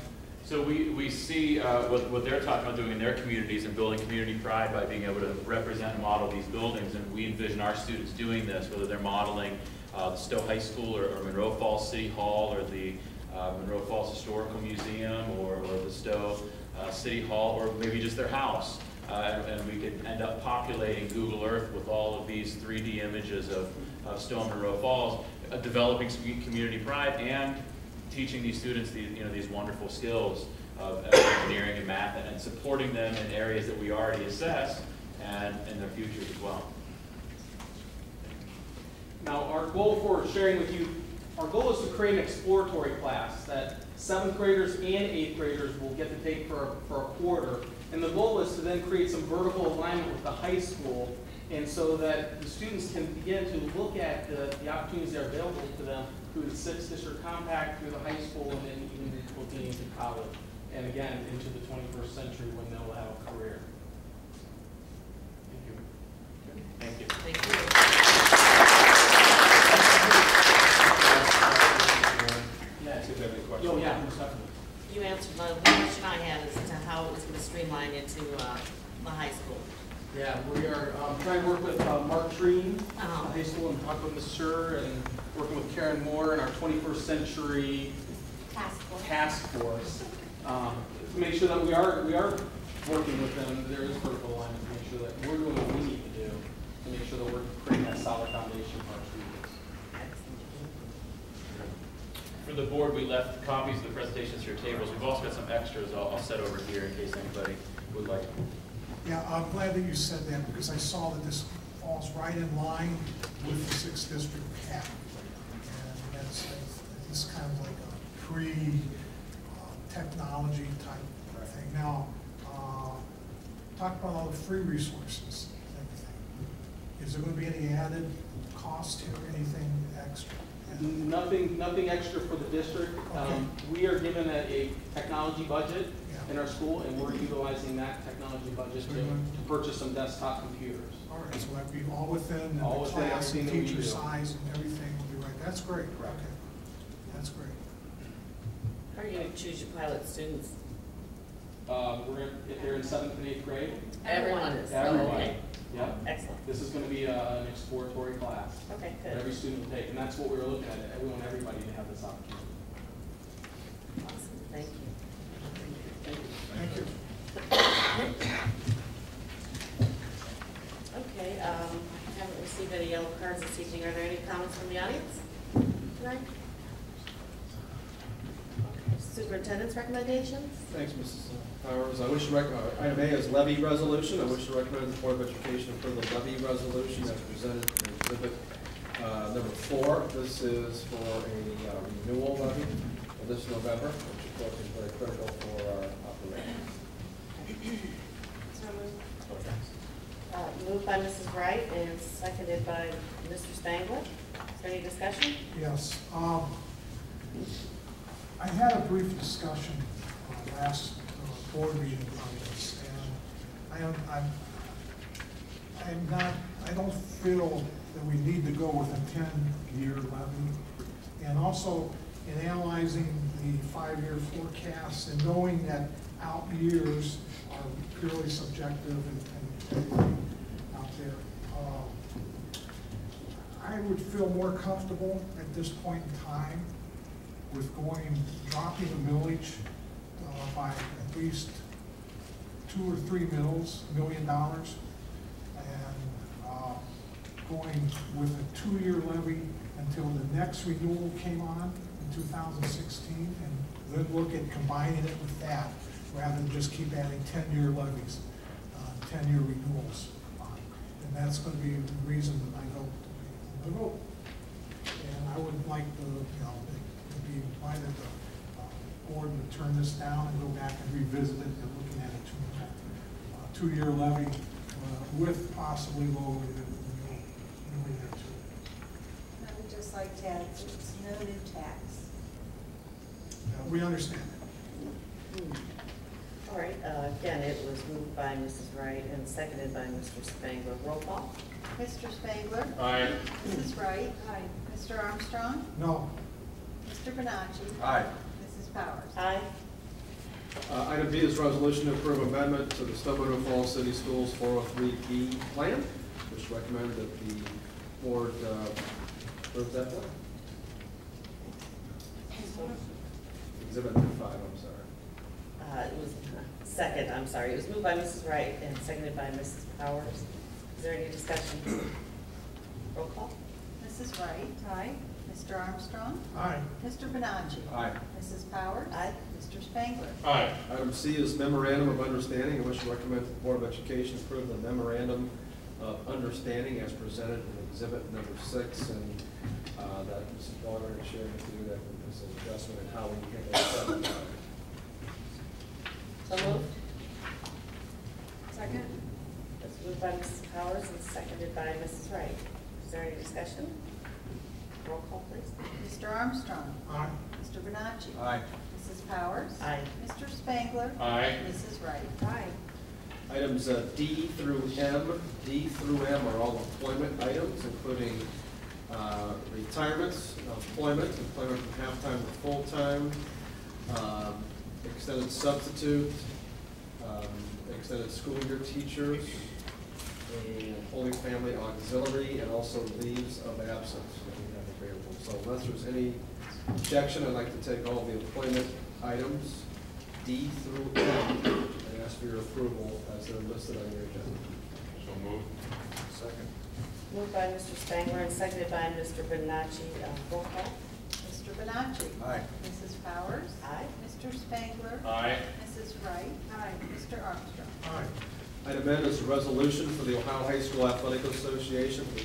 So we see what they're talking about doing in their communities and building community pride by being able to represent and model these buildings, and we envision our students doing this, whether they're modeling the Stow High School or Munroe-Falls City Hall or the Munroe-Falls Historical Museum or the Stow City Hall or maybe just their house. And we could end up populating Google Earth with all of these 3D images of Stow and Munroe-Falls, developing community pride and teaching these students these wonderful skills of engineering and math and supporting them in areas that we already assess and in their futures as well. Now, our goal for sharing with you, our goal is to create an exploratory class that 7th graders and 8th graders will get to take for a quarter. And the goal is to then create some vertical alignment with the high school, and so that the students can begin to look at the opportunities that are available to them through the 6th district compact, through the high school, and then even looking into college, and again, into the 21st century when they'll have a career. Thank you. Thank you. See if you have any questions. Oh, yeah, most definitely. You answered the question I had as to how it was going to streamline into the high school. Yeah, we are trying to work with Mark Treen, Uh-huh. high school, and talk with Ms. Sir, and working with Karen Moore and our 21st century task force to make sure that we are working with them. There is vertical alignment to make sure that we're doing what we need to do to make sure that we're creating that solid foundation for our students. For the board, we left copies of the presentations to your tables. We've also got some extras I'll set over here in case anybody would like. Yeah, I'm glad that you said that because I saw that this falls right in line with the 6th district cap. And it's kind of like a pre-technology type thing. Now, talk about all the free resources and everything. Is there going to be any added cost here, anything extra? Nothing extra for the district. Okay. We are given a technology budget in our school, and we're utilizing that technology budget to purchase some desktop computers. All right, so that'd be all within All the within class and everything that we teacher do. size and everything will be right. That's great. Correct. Okay. That's great. How are you going to choose your pilot students? If they're in 7th and 8th grade, Everyone is. everyone. Okay. Yep. Excellent. This is going to be an exploratory class Okay, that good. every student will take, and that's what we were looking at. We want everybody to have this opportunity. Awesome. Thank you. Thank you. Okay, I haven't received any yellow cards this evening. Are there any comments from the audience tonight? Superintendent's recommendations? Thanks, Mrs. Powers. I wish to recommend, item A is levy resolution. I wish to recommend the Board of Education approve the levy resolution as presented in exhibit number 4. This is for a renewal levy for this November, which of course is very critical for our operations. So moved by Mrs. Wright and seconded by Mr. Spangler. Is there any discussion? Yes. I had a brief discussion last board meeting on this, and I don't feel that we need to go with a 10-year levy. And also, in analyzing the 5-year forecast and knowing that out years are purely subjective and everything out there, I would feel more comfortable at this point in time with dropping the millage by at least $2 or $3 million, and going with a 2-year levy until the next renewal came on in 2016, and then look at combining it with that, rather than just keep adding 10-year levies, 10-year renewals. And that's going to be the reason that I vote. And I would like to be invited the board to turn this down and go back and revisit it and looking at a 2-year levy with possibly lowering the new year too. I would just like to add, it's no new tax. We understand. All right, again, it was moved by Mrs. Wright and seconded by Mr. Spangler. Roll call. Mr. Spangler? Aye. Mrs. Wright? Aye. Mr. Armstrong? No. Mr. Bonacci? Aye. Mrs. Powers? Aye. Item B is resolution to approve amendment to the Stow Munroe-Falls City Schools 403B plan, which recommend that the board approve that plan. Exhibit 5, I'm sorry. It was second, I'm sorry. It was moved by Mrs. Wright and seconded by Mrs. Powers. Is there any discussion? Roll call. Mrs. Wright? Aye. Mr. Armstrong? Aye. Mr. Bonacci? Aye. Mrs. Powers? Aye. Mr. Spangler? Aye. Item C is memorandum of understanding, in which we recommend that the Board of Education approve the memorandum of understanding as presented in exhibit number 6, and that Mrs. Barber had shared with you, that is an adjustment in how we handle that. So moved. Second. It's moved by Mrs. Powers and seconded by Mrs. Wright. Is there any discussion? Roll call, please. Mr. Armstrong? Aye. Mr. Bonacci? Aye. Mrs. Powers? Aye. Mr. Spangler? Aye. Mrs. Wright? Aye. Items D through M. D through M are all employment items, including retirements, employment from half-time to full-time, extended substitute, extended school year teachers, and Holy Family Auxiliary, and also leaves of absence that we have available. So unless there's any objection, I'd like to take all the employment items, D through M, and ask for your approval as they're listed on your agenda. So moved. Second. Moved by Mr. Spangler and seconded by Mr. Bonacci. Roll call. Mr. Bonacci? Aye. Mrs. Powers? Aye. Mr. Spangler? Aye. Mrs. Wright? Aye. Mr. Armstrong? Aye. Item N is a resolution for the Ohio High School Athletic Association for the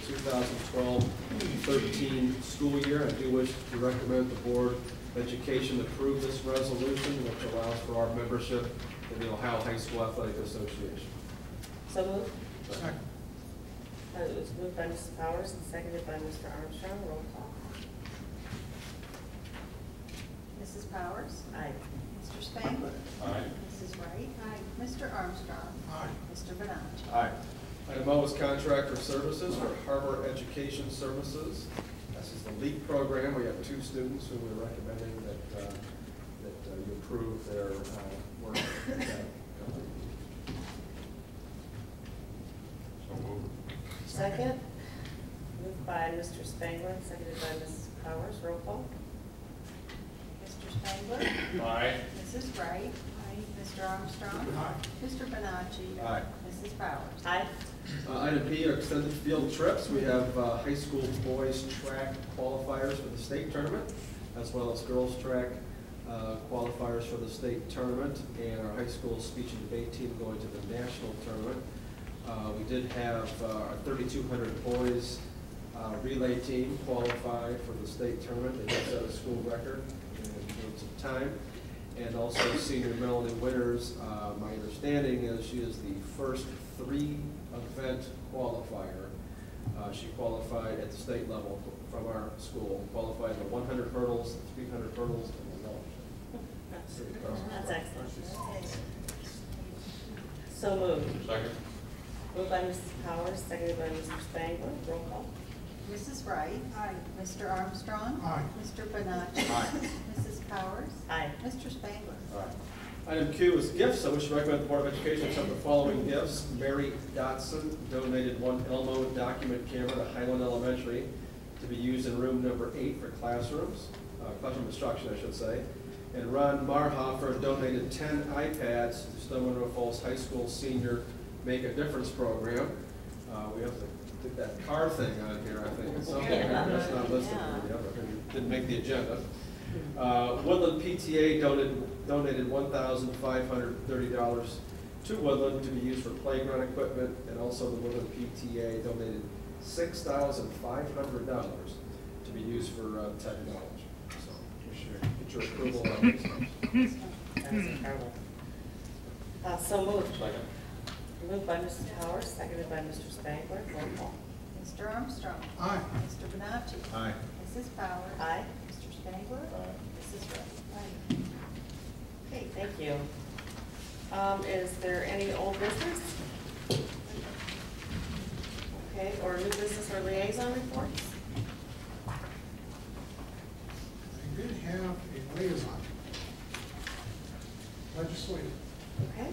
2012-13 school year. I do wish to recommend the Board of Education approve this resolution, which allows for our membership in the Ohio High School Athletic Association. So moved. Second. It was moved by Mrs. Powers and seconded by Mr. Armstrong. Roll call. Mrs. Powers? Aye. Mr. Spangler? Aye. Mrs. Wright? Aye. Mr. Armstrong? Aye. Mr. Bonacci? Aye. Item O is contractor services for Harbor Education Services. This is the LEAP program. We have 2 students who we're recommending that you approve their work with that company. So moved. Second. Moved by Mr. Spangler, seconded by Mrs. Powers. Roll call. Mr. Spangler? Aye. Mrs. Wright? Aye. Mr. Armstrong? Aye. Mr. Bonacci? Aye. Mrs. Powers? Aye. Item P are extended field trips. We have high school boys track qualifiers for the state tournament, as well as girls track qualifiers for the state tournament, and our high school speech and debate team going to the national tournament. We did have our 3,200 boys relay team qualify for the state tournament. They just set a school record in terms of time. And also senior Melanie Winters, my understanding is she is the first 3-event qualifier. She qualified at the state level from our school, qualified the 100 hurdles, the 300 hurdles, and the long. That's excellent. So moved. Second. Moved by Mrs. Powers, seconded by Mr. Spangler. Roll call. Mrs. Wright? Aye. Mr. Armstrong? Aye. Mr. Bonacci? Aye. Mrs. Powers? Aye. Mr. Spangler? Item Q is gifts. I wish to recommend the Board of Education accept the following gifts. Mary Dotson donated 1 Elmo document camera to Highland Elementary to be used in room number 8 for classrooms, classroom instruction, I should say. And Ron Marhofer donated 10 iPads to Stow Munroe-Falls High School Senior Make a Difference program. We have to get that car thing on here, I think. It's something that's not listed. Didn't make the agenda. Woodland PTA donated $1,530 to Woodland to be used for playground equipment, and also the Woodland PTA donated $6,500 to be used for technology. So, we should get your approval on this. That was incredible. So moved. Second. Moved by Mrs. Powers, seconded by Mr. Spangler. Roll call. Mr. Armstrong. Aye. Mr. Bonacci. Aye. Mrs. Powers. Aye. Mr. Spangler. Mrs. Wright. Okay, thank you. Is there any old business? Okay, or new business or liaison reports? I did have a liaison. Legislative. Okay.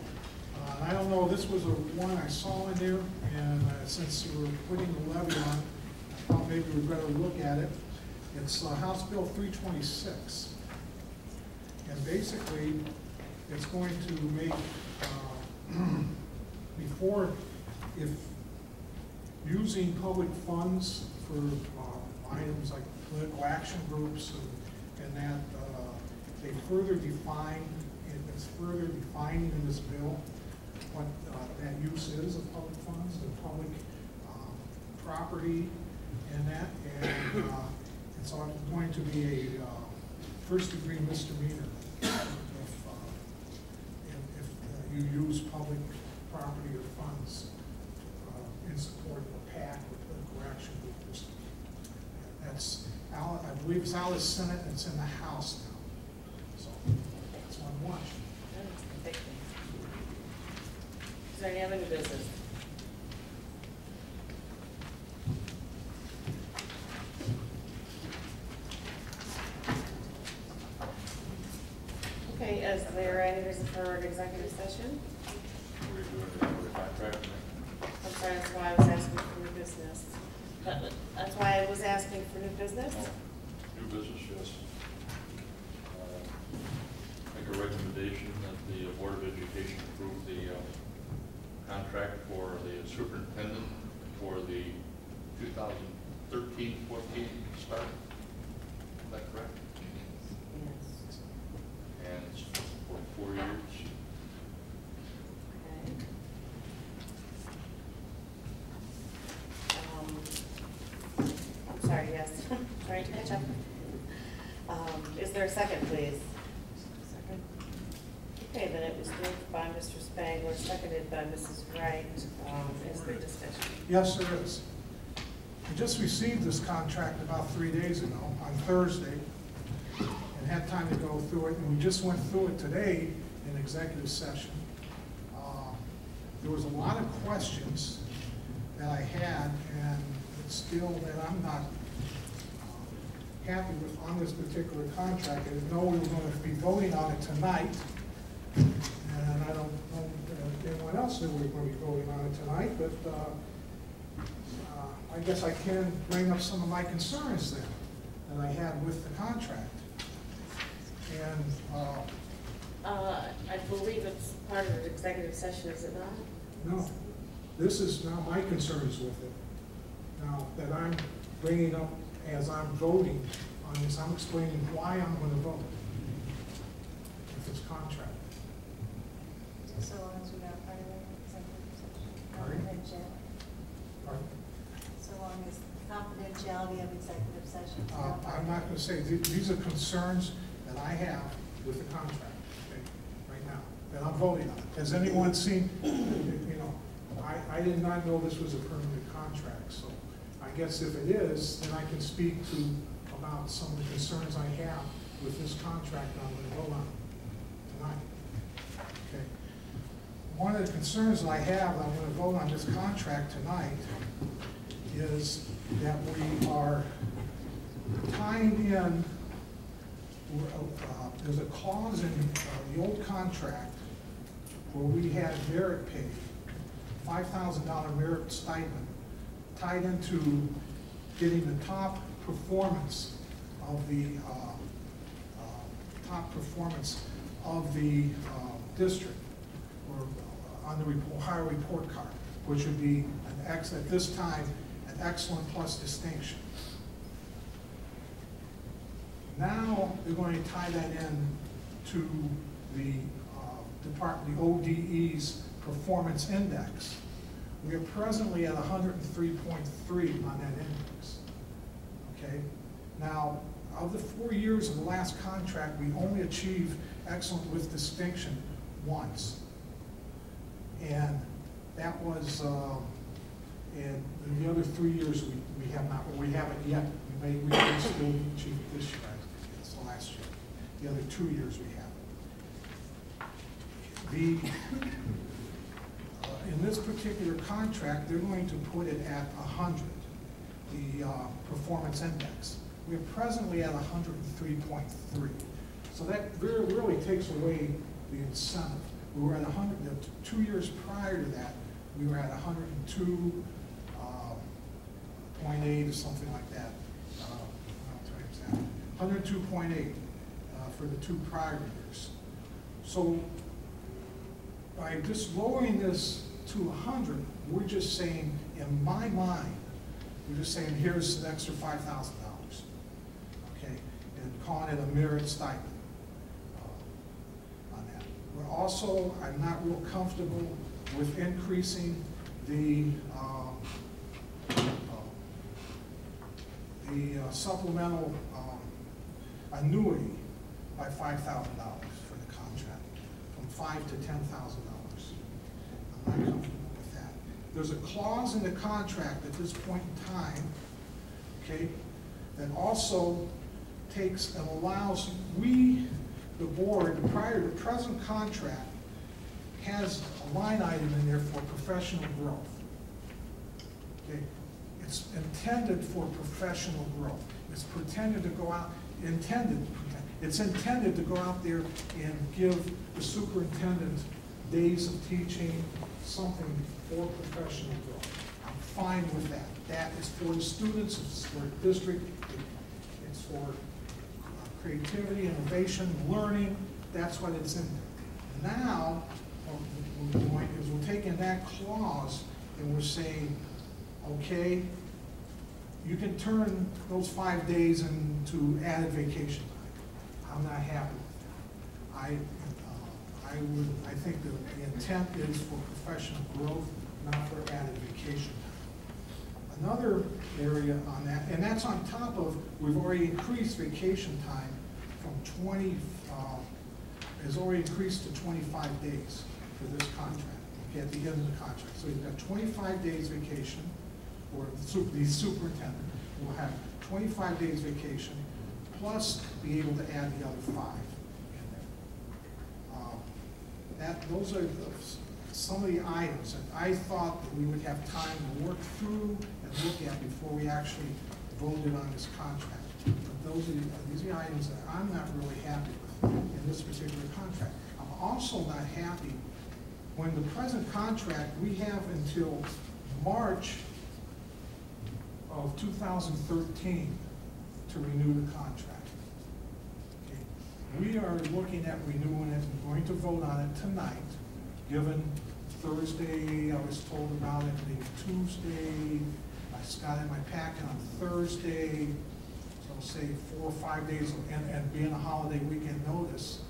I don't know, this was one I saw in there, and since you were putting the levy on, I thought maybe we'd better look at it. It's House Bill 326. And basically, it's going to make, before, if using public funds for items like political action groups and that, they further define, it's further defining in this bill what that use is of public funds and public property and that. And it's going to be a first-degree misdemeanor if you use public property or funds in support of a PAC or political action group or something. That's, I believe it's out of the Senate and it's in the House now. So that's what I'm watching. Thank you. Is there any other new business? Okay, is there any reason for an executive session? We're doing it for the contract. I'm sorry, that's why I was asking for new business. That's why I was asking for new business? New business, yes. Make a recommendation that the Board of Education approve the contract for the superintendent for the 2013-14 start. Is that correct? Yes. And it's for 4 years. Okay. I'm sorry, yes. Trying to catch up. Is there a second, please? Second. Okay, then it was moved by Mr. Spangler, seconded by Mrs. Wright. Is there discussion? Yes, there is. I just received this contract about 3 days ago, on Thursday, and had time to go through it, and we just went through it today in executive session. There was a lot of questions that I had, and it's still that I'm not happy with on this particular contract. I didn't know we were going to be voting on it tonight, and I don't know if anyone else knew we were going to be voting on it tonight, but I guess I can bring up some of my concerns then that I had with the contract. And I believe it's part of the executive session, is it not? no, this is not my concerns with it. Now, that I'm bringing up as I'm voting on this, I'm explaining why I'm going to vote with this contract. So long as we got part of the executive session. Pardon? Pardon? So long as confidentiality of executive session. I'm not going to say, these are concerns that I have with the contract right now, that I'm voting on. Has anyone seen, you know, I did not know this was a permanent contract, so I guess if it is, then I can speak about some of the concerns I have with this contract I'm going to vote on tonight. Okay. One of the concerns that I have, I'm going to vote on this contract tonight, is that we are tying in, there's a clause in the old contract where we had merit pay, $5,000 merit stipend, tied into getting the top performance of the district, or on the higher report card, which would be at this time an excellent plus distinction. Now they're going to tie that in to the the ODE's performance index. We are presently at 103.3 on that index. Okay. Now, of the 4 years of the last contract, we only achieved excellent with distinction once. And That was, and the other 3 years we have not, we haven't yet. We may still achieve it this year, it's the last year. The other 2 years we haven't. In this particular contract, they're going to put it at 100, the performance index. We're presently at 103.3. So that really takes away the incentive. We were at 100, 2 years prior to that, we were at 102.8 or something like that. 102.8 for the 2 prior years. So by just lowering this to 100, we're just saying, in my mind, we're just saying, here's an extra $5,000, okay, and calling it a merit stipend on that. We're also, I'm not real comfortable with increasing the supplemental annuity by $5,000 for the contract, from $5,000 to $10,000. I'm not comfortable with that. There's a clause in the contract at this point in time, okay, that also takes and allows the board, prior to the present contract, has a line item in there for professional growth. Okay, it's intended for professional growth. It's pretended to go out, it's intended to go out there and give the superintendent days of teaching, something for professional growth. I'm fine with that. That is for the students, it's for the district, it's for creativity, innovation, learning. That's what it's in there. Now, what we're doing is we're taking that clause and we're saying, okay, you can turn those 5 days into added vacation time. I'm not happy with that. I think the intent is for professional growth, not for added vacation time. Another area on that, and that's on top of, we've already increased vacation time from 20, has already increased to 25 days for this contract, okay, at the end of the contract. So you've got 25 days vacation, or the superintendent will have 25 days vacation, plus be able to add the other 5 in there. Those are some of the items that I thought that we would have time to work through and look at before we actually voted on this contract. But these are the items that I'm not really happy with in this particular contract. I'm also not happy when the present contract, we have until March of 2013 to renew the contract. Okay. We are looking at renewing it and going to vote on it tonight, given Thursday, I was told about it being Tuesday, I got in my packet on Thursday, so say 4 or 5 days, and being a holiday weekend notice,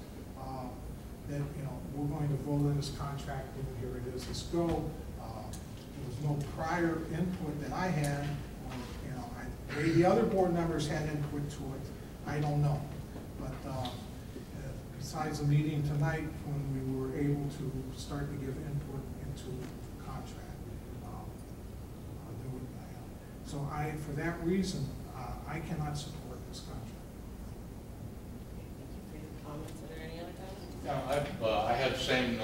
that, we're going to vote on this contract, and here it is, let's go. There was no prior input that I had, or, maybe the other board members had input to it, I don't know. But besides the meeting tonight, when we were able to start to give input into the contract. So for that reason, I cannot support this contract. Thank you for your comments. Are there any other comments? Yeah, I had the same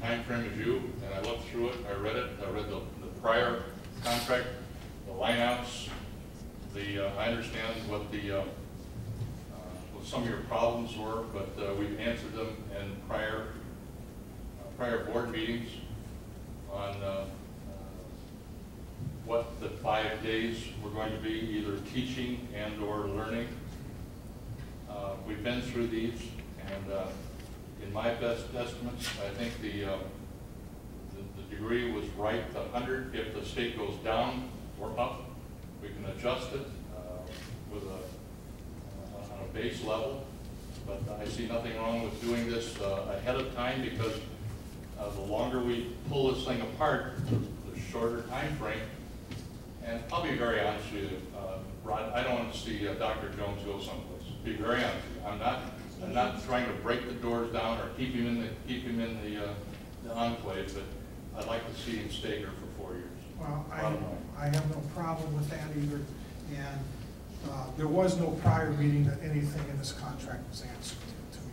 time frame as you, and I looked through it, I read it, I read the prior contract, the lineouts, I understand what what some of your problems were, but we've answered them in prior board meetings on what the 5 days were going to be, either teaching and or learning. We've been through these, and in my best estimates, I think the degree was right, the 100. If the state goes down or up, we can adjust it with on a base level. But I see nothing wrong with doing this ahead of time, because the longer we pull this thing apart, the shorter time frame. And I'll be very honest with you, Rod, I don't want to see Dr. Jones go someplace. To be very honest with you, I'm not trying to break the doors down or keep him in the enclave, but I'd like to see him stay here for 4 years. Well, Bottom line. I have no problem with that either, and there was no prior meeting that anything in this contract was answered to me.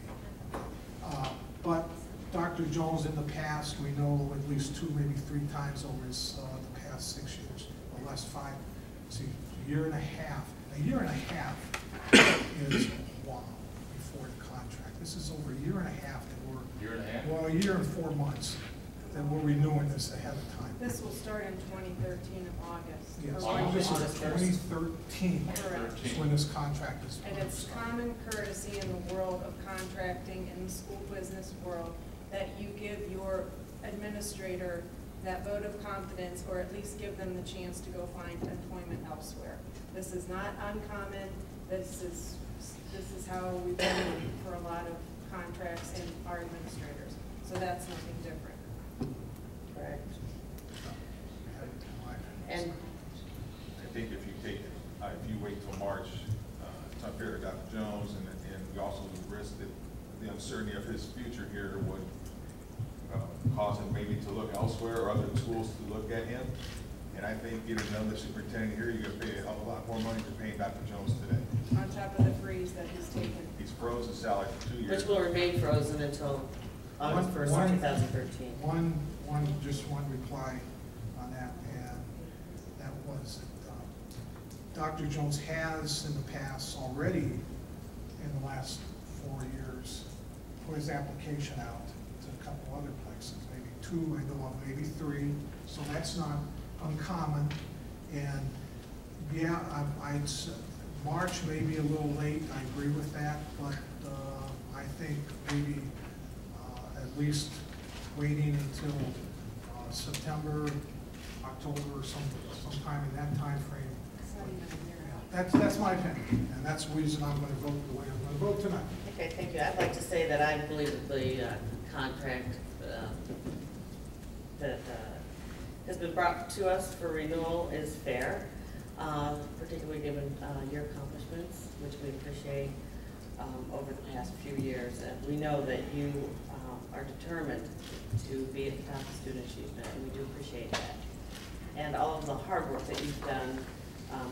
But Dr. Jones, in the past, we know at least 2, maybe 3 times over the past 6 years, or last 5, see, a year and a half. A year and a half is long before the contract. This is over a year and a half that we're. Year and a half? Well, a year and 4 months that we're renewing this ahead of time. This will start in 2013 of August. Yes, Or August of August 2013 Correct. is when this contract is. And it's common courtesy in the world of contracting, in the school business world, that you give your administrator that vote of confidence, or at least give them the chance to go find employment elsewhere. This is not uncommon. This is how we've been doing for a lot of contracts and our administrators. So that's nothing different. Correct. And I think if you take, if you wait till March, it's unfair to Dr. Jones, and we also risk that the uncertainty of his future here would cause him maybe to look elsewhere or other schools to look at him. And I think getting another superintendent here, you're going to pay a hell of a lot more money than paying Dr. Jones today. On top of the freeze that he's taken. He's frozen salary for 2 years. which will remain frozen until August 1st, 2013. Just one reply on that, and that was that Dr. Jones has in the past already, in the last 4 years, put his application out to a couple other places, maybe 2, I know of, maybe 3, so that's not uncommon. And yeah, I'd say March may be a little late, I agree with that, but I think maybe at least waiting until September, October, or sometime in that time frame. That's my opinion, and that's the reason I'm going to vote the way I'm going to vote tonight. Okay, thank you. I'd like to say that I believe that the contract that has been brought to us for renewal is fair, particularly given your accomplishments, which we appreciate over the past few years. And we know that you are determined to be at the top of student achievement, and we do appreciate that. And all of the hard work that you've done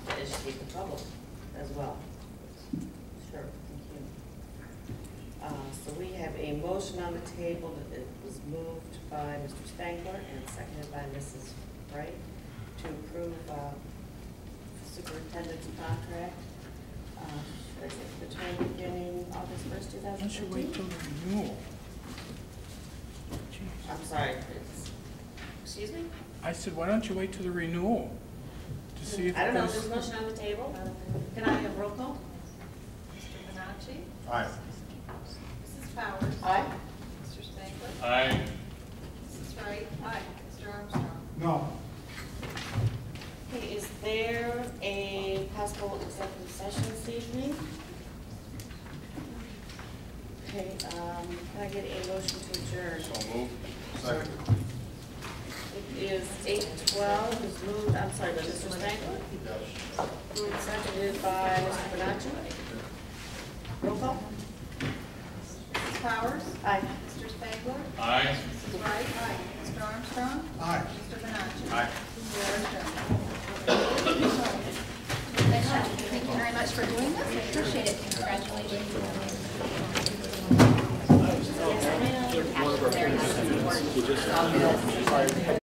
to educate the public as well. Sure, thank you. So we have a motion on the table that it was moved by Mr. Spangler and seconded by Mrs. Wright to approve superintendent's contract. The term beginning August 1st, 2013. Why don't you wait till the renewal? I'm sorry, excuse me? I said, why don't you wait till the renewal to see if I don't know, there's... there's a motion on the table. Can I have roll call? Mr. Bonacci? Aye. Mrs. Powers? Aye. Mr. Spangler? Aye. Mrs. Wright? Aye. Mr. Armstrong? No. Okay, is there a possible executive session this evening? Okay, can I get a motion to adjourn? So moved. Second. It is 8:12, it's moved, I'm sorry, by Mr. Spangler? Yes. Moved and seconded by Mr. Bonacci. Roll call? Mrs. Powers? Aye. Mr. Spangler? Aye. Mrs. Wright? Aye. Mr. Armstrong? Aye. Mr. Bonacci? Aye. We are adjourned. Thank you very much for doing this. I appreciate it. Congratulations. Yes, ma'am.